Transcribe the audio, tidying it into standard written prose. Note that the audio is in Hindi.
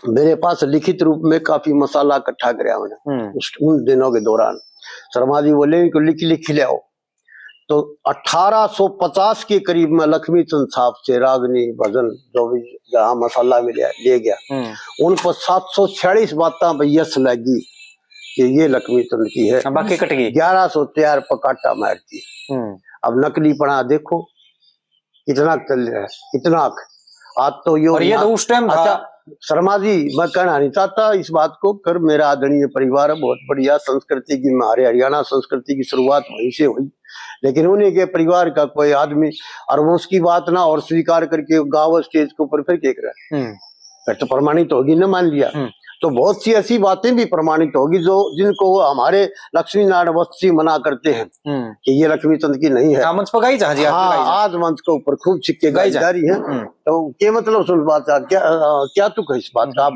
मेरे पास लिखित रूप में काफी मसाला इकट्ठा कराया उन्हें उन दिनों के दौरान। शर्मा जी बोले कि लिख ले आओ। तो 1850 के करीब में लक्ष्मी चंद साहब से रागनी भजन जो भी जहाँ मसाला मिला ले गया, उन पर 746 बातें यस लगी कि ये लक्ष्मी चंद की है। बाकी कट गई 1100 तैयार पकाटा मारती। अब नकली पना देखो कितना चल रहा है, कितना आज तो ये तो उस टाइम अच्छा शर्मा जी मैं कहना नहीं चाहता इस बात को कर, मेरा आदरणीय परिवार है, बहुत बढ़िया संस्कृति की, हमारे हरियाणा संस्कृति की शुरुआत वहीं से हुई, लेकिन उन्हीं के परिवार का कोई आदमी और वो उसकी बात ना और स्वीकार करके गाँव स्टेज के ऊपर फिर केक रहा है, फिर तो प्रमाणित होगी ना, मान लिया तो बहुत सी ऐसी बातें भी प्रमाणित होगी जो जिनको हमारे लक्ष्मी नारायण वस्ती मना करते हैं कि ये लक्ष्मी चंद की नहीं है। मंच पर गाई जी। हाँ, आज मंच के ऊपर खूब सिक्के गाई जा रही है। तो क्या मतलब सुन बात क्या तू कह इस बात का?